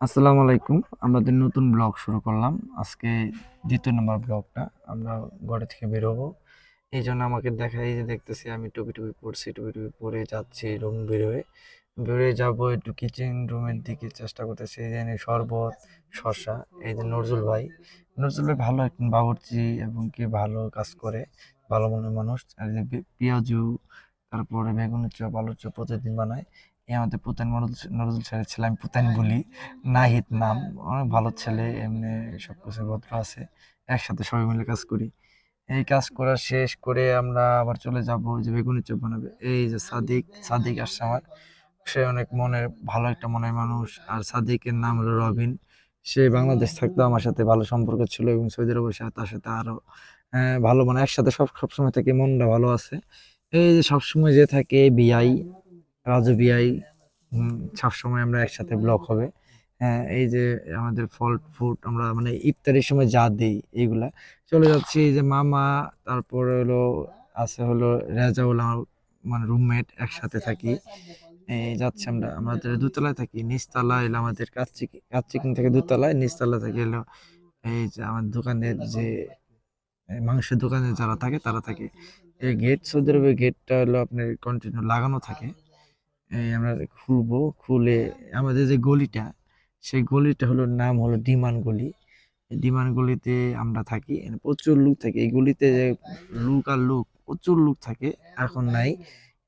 আসসালামু আলাইকুম। আমাদের নতুন ব্লগ শুরু করলাম। আজকে ২য় নম্বর ব্লগটা। আমরা ঘরে থেকে বের হবো। এইজন্য আমাকে দেখা এই যে দেখতেছি আমি টুপি পরছি। টুপি পরে যাচ্ছি রুম বের হয়ে যাবো একটু কিচেন রুমের দিকে চেষ্টা করতেছি। এই যে এনে শরবত, শসা, এই যে নজরুল ভাই। নজরুল ভাই ভালো একজন বাবুর্চি এবং কি ভালো কাজ করে। ভালো মনের মানুষ। আর এই যে পেঁয়াজু, তারপরে বেগুনের চপ, আলুর চপ প্রতিদিন বানায়। আমাদের পুতান নজরুল স্যারের ছেলে, আমি পুতান বলি। নাহিদ নাম, অনেক ভালো ছেলে, এমনি সবকিছু ভদ্র আছে। একসাথে সবাই মিলে কাজ করি। এই কাজ করা শেষ করে আমরা আবার চলে যাব ওই যে বেগুনের চপ বানাবে। এই যে সাদিক, সাদিক আসছে আমার। সে অনেক মনের ভালো একটা মনের মানুষ। আর সাদিকের নাম হলো রবিন। সে বাংলাদেশ থাকতো আমার সাথে ভালো সম্পর্ক ছিল এবং সৌদি আরবে তার সাথে আরো ভালো, মানে একসাথে সবসময় থেকে মনটা ভালো আছে। এই যে সবসময় যে থাকে বিআই, রাজু বিআই, সবসময় আমরা একসাথে ব্লক হবে। হ্যাঁ, এই যে আমাদের ফল ফুড আমরা মানে ইফতারের সময় যা দিই এইগুলা চলে যাচ্ছে। এই যে মামা, তারপরে হলো আছে হলো রেজাউল, আমার মানে রুমমেট, একসাথে থাকি। এই যাচ্ছে আমরা আমাদের দোতলায় থাকি, নিচতলা এলো আমাদের কাচ্চিকিং থেকে দোতলায়, নিচতলা থেকে এলো এই যে আমার দোকানের যে মাংসের দোকানে যারা থাকে তারা থাকে। এই গেট, সৌদি আরবের গেটটা হলো আপনার কন্টিনিউ লাগানো থাকে। এই আমরা খুলবো, খুলে আমাদের যে গলিটা, সেই গলিটা হলো নাম হলো ডিমান গলি। এই ডিমান গলিতে আমরা থাকি, এখানে প্রচুর লোক থাকে এই গলিতে। যে লোক আর লোক, প্রচুর লোক থাকে। এখন নাই,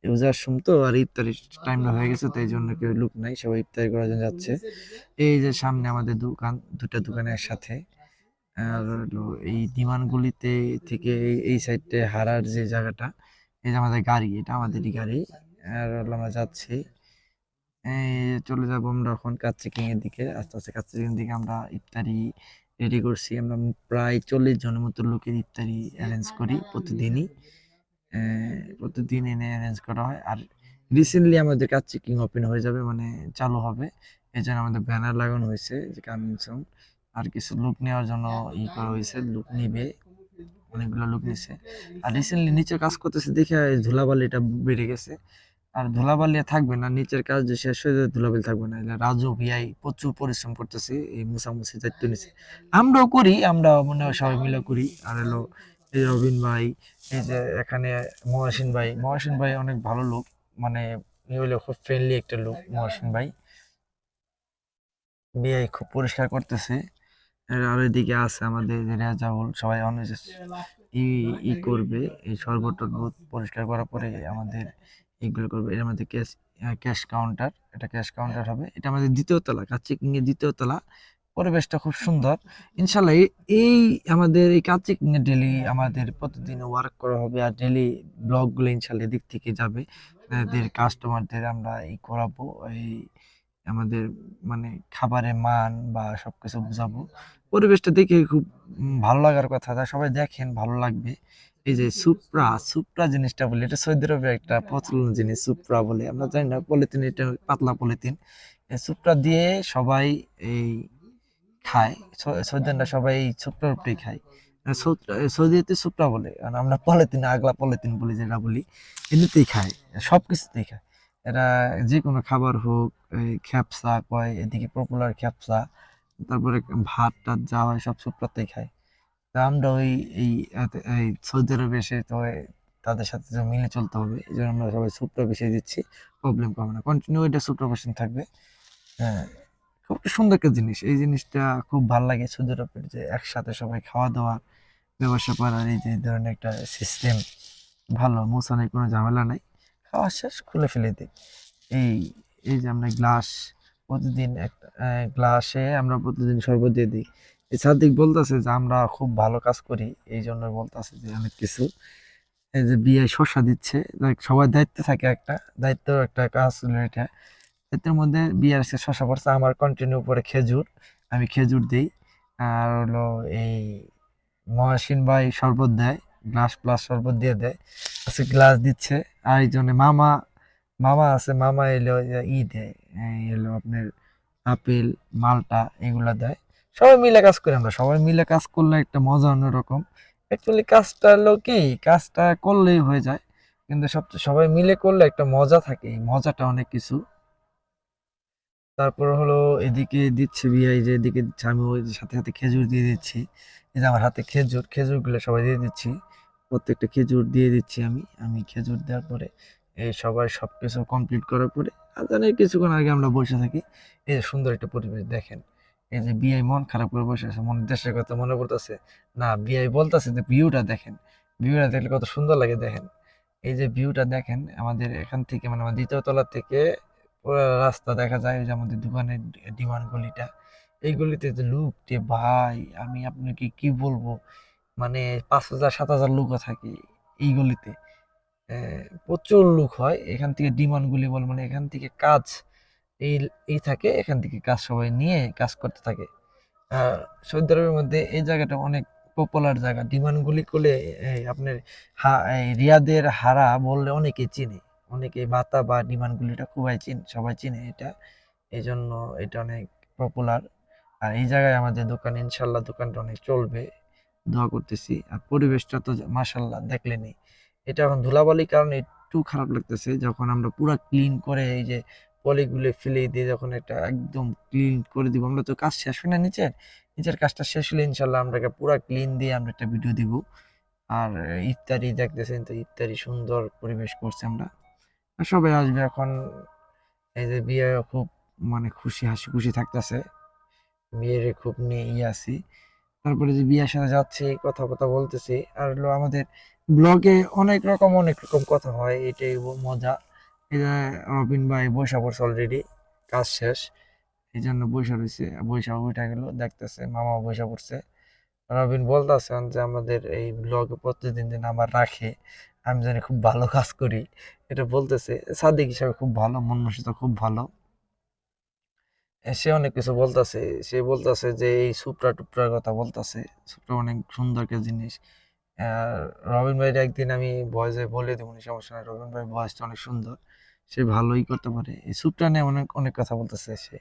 রোজার সময় তো, আর ইফতারির টাইমটা হয়ে গেছে, তাই জন্য কেউ লোক নাই, সবাই ইফতারি করার জন্য যাচ্ছে। এই যে সামনে আমাদের দোকান, দুটা দোকান একসাথে। আর হলো এই ডিমান গলিতে থেকে এই সাইডে হারার যে জায়গাটা, এই যে আমাদের গাড়ি, এটা আমাদেরই গাড়ি। আর হলো আমরা যাচ্ছি, এই চলে যাবো আমরা এখন কাচ্চিকিং এর দিকে। আস্তে আস্তে কাচ্চিকিং এর দিকে আমরা ইফতারি রেডি করছি। আমরা প্রায় 40 জনের মতো লোকের ইফতারি অ্যারেঞ্জ করি প্রতিদিনই। প্রতিদিন এনে অ্যারেঞ্জ করা হয়। আর রিসেন্টলি আমাদের কাচ্চিকিং ওপেন হয়ে যাবে, মানে চালু হবে। এই জন্য আমাদের ব্যানার লাগানো হয়েছে যে কামিং সুন। আর কিছু লোক নেওয়ার জন্য করা হয়েছে, লোক নিবে, অনেকগুলো লোক নিছে। আর রিসেন্টলি নিচে কাজ করতেছে দেখে এই ধুলাবালিটা বেড়ে গেছে। আর ধুলাবালি আর থাকবে না, নিচের কাজ যে শেষ হয়ে যাবে ধুলাবালি থাকবে না। এলা রাজু ভিআই প্রচুর পরিশ্রম করতেছে এই মুছামুছি দায়িত্ব নিছে। আমরাও করি, আমরা মনে হয় সবাই মিলে করি। আর হলো এই রবিন ভাই, এই যে এখানে মহসিন ভাই অনেক ভালো লোক, মানে হইলো খুব ফ্রেন্ডলি একটা লোক মহসিন ভাই। বিআই খুব পরিষ্কার করতেছে। আর ওইদিকে আছে আমাদের যে রেজাউল, সবাই অনেক ই ই করবে, এই শরবত টরবত পরিষ্কার করার পরে আমাদের এইগুলো করবে। এর মধ্যে ক্যাশ কাউন্টার, এটা ক্যাশ কাউন্টার হবে। এটা আমাদের দ্বিতীয় তলা, কাচ্চিকিং এর দ্বিতীয় তলা। পরিবেশটা খুব সুন্দর। ইনশাল্লাহ এই আমাদের এই কাচ্চিকিং এ ডেলি আমাদের প্রতিদিন ওয়ার্ক করা হবে, আর ডেলি ব্লগ গুলো ইনশাল্লাহ এদিক থেকে যাবে। এদের কাস্টমারদের আমরা করাবো, এই আমাদের মানে খাবারের মান বা সবকিছু বুঝাবো। পরিবেশটা দেখে খুব ভালো লাগার কথা, তা সবাই দেখেন, ভালো লাগবে। এই যে সুপ্রা, সুপ্রা জিনিসটা বলি, এটা সৌদি আরবের একটা প্রচলন জিনিস, সুপ্রা বলে। আমরা জানি না, পলিথিন, এটা পাতলা পলিথিন। এই সুপ্রা দিয়ে সবাই এই খায়। সৌদিয়ানরা সবাই এই সুপ্রার উপরেই খায়। সৌদিতে সুপ্রা বলে, আর আমরা পলিথিন, আগলা পলিথিন বলি, যেটা বলি, এমনিতেই খায়, সবকিছুতেই খায়। এরা যে কোনো খাবার হোক, এই খ্যাপসা কয় এদিকে, পপুলার খ্যাপসা, তারপরে ভাত টাত যা হয় সব সুপ্রাতেই খায়। তা আমরা ওই এই এই সৌদি আরবে এসে তো তাদের সাথে তো মিলে চলতে হবে, এই জন্য আমরা সবাই সুপ্রা বেশি দিচ্ছি। প্রবলেম পাবো না, কন্টিনিউ এটা সুপ্রা পার্সেন্ট থাকবে। হ্যাঁ, খুব একটা সুন্দর একটা জিনিস, এই জিনিসটা খুব ভালো লাগে সৌদি আরবের, যে একসাথে সবাই খাওয়া দাওয়া, ব্যবসা করার এই যে ধরনের একটা সিস্টেম, ভালো, মোছানোর কোনো ঝামেলা নাই। খাওয়া শেষ খুলে ফেলে দিই। এই এই যে আমরা গ্লাস, প্রতিদিন একটা গ্লাসে আমরা প্রতিদিন শরবত দিয়ে দিই। এই সাদিক বলতেছে যে আমরা খুব ভালো কাজ করি, এই জন্য বলতেছে যে অনেক কিছু। এই যে বিয়ে শসা দিচ্ছে, সবার দায়িত্ব থাকে, একটা দায়িত্ব, একটা কাজ হলো এটা। এর মধ্যে বিয়ার সে শশা পড়ছে, আমার কন্টিনিউ পরে খেজুর, আমি খেজুর দিই। আর হলো এই মহাসিন ভাই শরবত দেয়, গ্লাস প্লাস শরবত দিয়ে দেয়। আছে গ্লাস দিচ্ছে। আর একজনে মামা, মামা আছে, মামা এলো দেয়, এই এলো আপনার আপেল, মালটা, এগুলা দেয়। সবাই মিলে কাজ করি, আমরা সবাই মিলে কাজ করলে একটা মজা অন্যরকম। অ্যাকচুয়ালি কাজটা হলো কি, কাজটা করলেই হয়ে যায়, কিন্তু সবচেয়ে সবাই মিলে করলে একটা মজা থাকে, এই মজাটা অনেক কিছু। তারপর হলো এদিকে দিচ্ছে বিয়াই, যে এদিকে দিচ্ছে, আমি ওই যে সাথে সাথে খেজুর দিয়ে দিচ্ছি। এই যে আমার হাতে খেজুর, খেজুরগুলো সবাই দিয়ে দিচ্ছি। প্রত্যেকটা খেজুর দিয়ে দিচ্ছি আমি। আমি খেজুর দেওয়ার পরে এই সবাই সবকিছু কমপ্লিট করার পরে আজানের কিছুক্ষণ আগে আমরা বসে থাকি। এই যে সুন্দর একটা পরিবেশ দেখেন। এই যে বিআই মন খারাপ করে বসে আছে, মনে দেশের কথা মনে পড়তেছে। না, বিআই বলতেছে যে ভিউটা দেখেন, ভিউটা দেখলে কত সুন্দর লাগে দেখেন। এই যে ভিউটা দেখেন আমাদের এখান থেকে, মানে আমার দ্বিতীয় তলা থেকে পুরো রাস্তা দেখা যায়। ওই যে আমাদের দোকানের ডিমান্ড গলিটা, এই গলিতে যে লোক যে ভাই, আমি আপনাকে কি বলবো, মানে 5,000 7,000 লোকও থাকে এই গলিতে। প্রচুর লোক হয় এখান থেকে, ডিমান্ড গুলি বল, মানে এখান থেকে কাজ এই এই থাকে, এখান থেকে কাজ সবাই নিয়ে কাজ করতে থাকে। আহ, সৌদি আরবের মধ্যে এই জায়গাটা অনেক পপুলার জায়গা। ডিমান্ডগুলি করলে আপনার এই রিয়াদের হারা বললে অনেকে চিনে, অনেকে বাতা বা ডিমান্ডগুলিটা খুবই সবাই চিনে এটা। এই জন্য এটা অনেক পপুলার। আর এই জায়গায় আমাদের দোকান, ইনশাল্লাহ দোকানটা অনেক চলবে, দোয়া করতেছি। আর পরিবেশটা তো মাশাল্লাহ দেখলেনি। এটা এখন ধুলাবালির কারণে একটু খারাপ লাগতেছে। যখন আমরা পুরো ক্লিন করে এই যে পলিগুলো ফেলে দিয়ে যখন এটা একদম ক্লিন করে দিব, আমরা তো কাজ শেষ হয় না নিচের, নিচের কাজটা শেষ হলে ইনশাল্লাহ আমরা পুরো ক্লিন দিয়ে আমরা একটা ভিডিও দিব। আর ইফতারি দেখতেছেন তো, ইফতারি সুন্দর পরিবেশ করছে আমরা। আর সবাই আসবে এখন। এই যে বিয়ে খুব, মানে খুশি, হাসি খুশি থাকতেছে, বিয়ের খুব নিয়ে আছি। তারপরে যে বিয়ের সাথে যাচ্ছি, কথা কথা বলতেছি। আর হলো আমাদের ব্লগে অনেক রকম কথা হয়, এটাই মজা। এই যে রবিন ভাই বৈশা পড়ছে অলরেডি, কাজ শেষ, এই জন্য বৈশা রয়েছে, বৈশা উঠে গেল দেখতেছে, মামা বৈশা পড়ছে। রবিন বলতেছেন যে আমাদের এই ব্লগে প্রতিদিন দিন আবার রাখে, আমি জানি খুব ভালো কাজ করি, এটা বলতেছে। সাদিক হিসাবে খুব ভালো, মন মানসিকতা খুব ভালো। সে অনেক কিছু বলতেছে। সে বলতেছে যে এই সুপরা টুপরার কথা বলতেছে, সুপরা অনেক সুন্দর একটা জিনিস। আর রবিন ভাইয়ের একদিন আমি ভয়েসে বলে দেবো, সমস্যা নাই, রবিন ভাই ভয়েসটা অনেক সুন্দর, সে ভালোই করতে পারে। এই সুপটা নিয়ে অনেক অনেক কথা বলতেছে সে।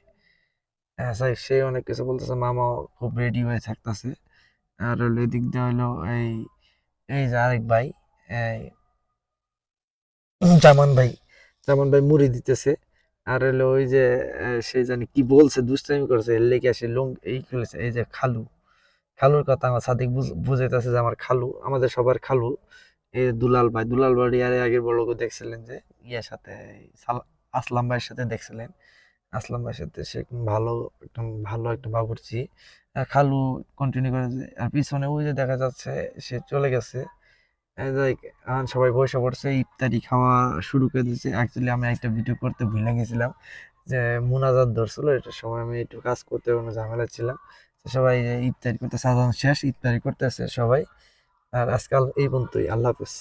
হ্যাঁ স্যার, সে অনেক কিছু বলতেছে, মামাও খুব রেডি হয়ে থাকতেছে। আর হলো এদিক দিয়ে হলো এই, এই যে আরেক ভাই, এই জামান ভাই, জামান ভাই মুড়ি দিতেছে। আর হলো ওই যে সে জানি কি বলছে, দুষ্টামি করছে, এর লেগে সে লং এই খুলেছে। এই যে খালু, খালুর কথা আমার সাদিক বুঝাইতেছে যে আমার খালু, আমাদের সবার খালু। এই দুলাল ভাই, দুলাল ভাই আরে আগের বড় দেখছিলেন যে ইয়ের সাথে, আসলাম ভাইয়ের সাথে দেখছিলেন। আসলাম ভাইয়ের সাথে সে ভালো, একদম ভালো একটা বাবুর্চি। আর খালু কন্টিনিউ করে আর পিছনে ওই যে দেখা যাচ্ছে সে চলে গেছে। এই যে এখন সবাই বসে পড়ছে, ইফতারি খাওয়া শুরু করে দিয়েছে। অ্যাকচুয়ালি আমি একটা ভিডিও করতে ভুলে গেছিলাম, যে মুনাজাত ধরছিল, এটার সময় আমি একটু কাজ করতে কোনো ঝামেলা ছিলাম। তো সবাই ইফতারি করতে, সাজান শেষ, ইফতারি করতেছে সবাই। আর আজকাল এই পর্যন্তই, আল্লাহ হাফেজ।